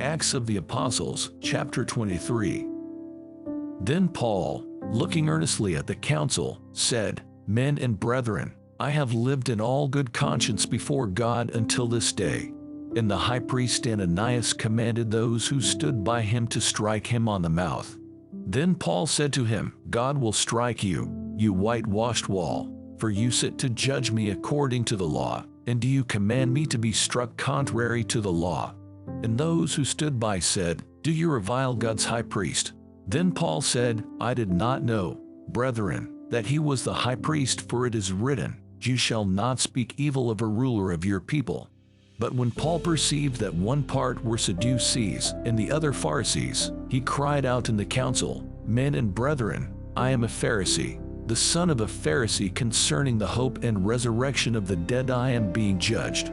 Acts of the Apostles, chapter 23. Then Paul, looking earnestly at the council, said, Men and brethren, I have lived in all good conscience before God until this day. And the high priest Ananias commanded those who stood by him to strike him on the mouth. Then Paul said to him, God will strike you, you whitewashed wall, for you sit to judge me according to the law, and do you command me to be struck contrary to the law? And those who stood by said, Do you revile God's high priest? Then Paul said, I did not know, brethren, that he was the high priest, for it is written, You shall not speak evil of a ruler of your people. But when Paul perceived that one part were Sadducees and the other Pharisees, he cried out in the council, Men and brethren, I am a Pharisee, the son of a Pharisee. Concerning the hope and resurrection of the dead I am being judged.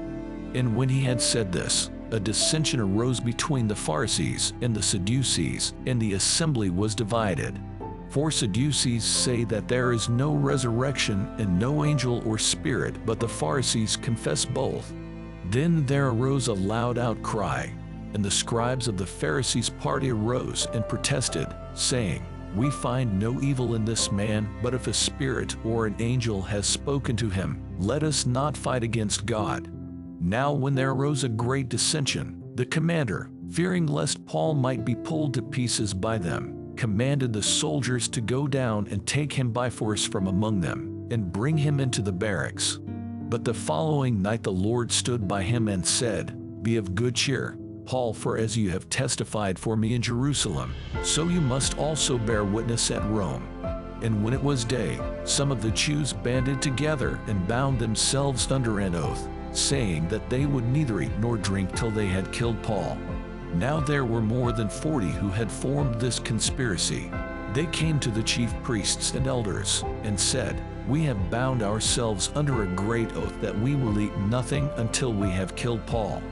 And when he had said this, a dissension arose between the Pharisees and the Sadducees, and the assembly was divided. For Sadducees say that there is no resurrection and no angel or spirit, but the Pharisees confess both. Then there arose a loud outcry, and the scribes of the Pharisees' party arose and protested, saying, We find no evil in this man, but if a spirit or an angel has spoken to him, let us not fight against God. Now when there arose a great dissension, the commander, fearing lest Paul might be pulled to pieces by them, commanded the soldiers to go down and take him by force from among them, and bring him into the barracks. But the following night the Lord stood by him and said, Be of good cheer, Paul, for as you have testified for me in Jerusalem, so you must also bear witness at Rome. And when it was day, some of the Jews banded together and bound themselves under an oath, saying that they would neither eat nor drink till they had killed Paul. Now there were more than 40 who had formed this conspiracy. They came to the chief priests and elders, and said, We have bound ourselves under a great oath that we will eat nothing until we have killed Paul.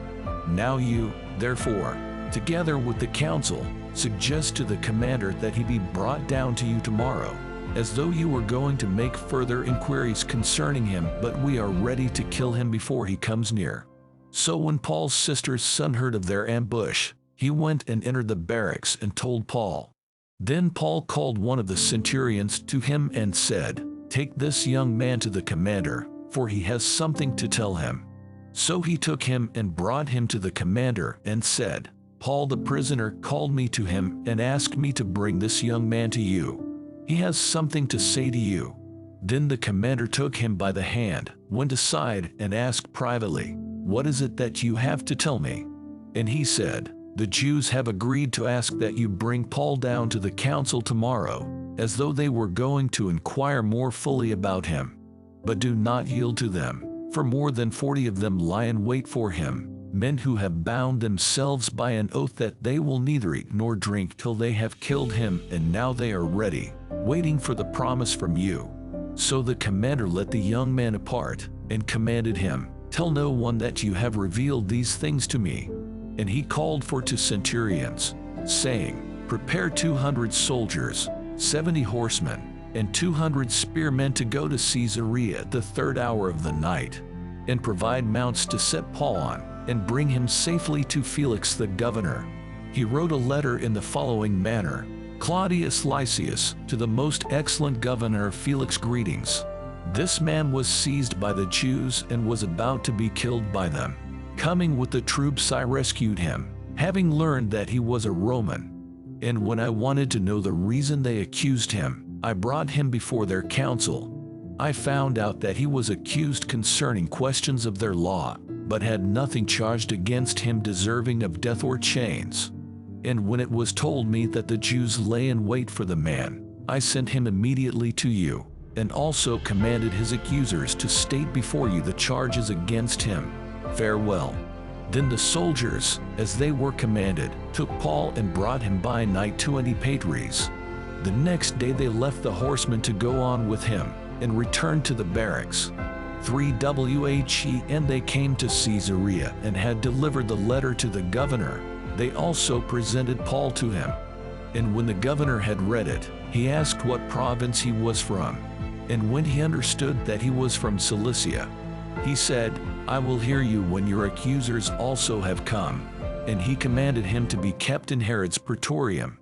Now you, therefore, together with the council, suggest to the commander that he be brought down to you tomorrow, as though you were going to make further inquiries concerning him, but we are ready to kill him before he comes near. So when Paul's sister's son heard of their ambush, he went and entered the barracks and told Paul. Then Paul called one of the centurions to him and said, Take this young man to the commander, for he has something to tell him. So he took him and brought him to the commander and said, Paul the prisoner called me to him and asked me to bring this young man to you. He has something to say to you. Then the commander took him by the hand, went aside, and asked privately, What is it that you have to tell me? And he said, The Jews have agreed to ask that you bring Paul down to the council tomorrow, as though they were going to inquire more fully about him. But do not yield to them, for more than 40 of them lie in wait for him, men who have bound themselves by an oath that they will neither eat nor drink till they have killed him, and now they are ready, waiting for the promise from you. So the commander let the young man apart, and commanded him, Tell no one that you have revealed these things to me. And he called for 2 centurions, saying, Prepare 200 soldiers, 70 horsemen, and 200 spearmen to go to Caesarea at the 3rd hour of the night, and provide mounts to set Paul on, and bring him safely to Felix the governor. He wrote a letter in the following manner, Claudius Lysias, to the most excellent governor Felix, greetings. This man was seized by the Jews and was about to be killed by them. Coming with the troops I rescued him, having learned that he was a Roman. And when I wanted to know the reason they accused him, I brought him before their council. I found out that he was accused concerning questions of their law, but had nothing charged against him deserving of death or chains. And when it was told me that the Jews lay in wait for the man, I sent him immediately to you, and also commanded his accusers to state before you the charges against him. Farewell. Then the soldiers, as they were commanded, took Paul and brought him by night to Antipatris. The next day they left the horsemen to go on with him, and returned to the barracks. 3 and they came to Caesarea and had delivered the letter to the governor. They also presented Paul to him. And when the governor had read it, he asked what province he was from. And when he understood that he was from Cilicia, he said, I will hear you when your accusers also have come. and he commanded him to be kept in Herod's praetorium.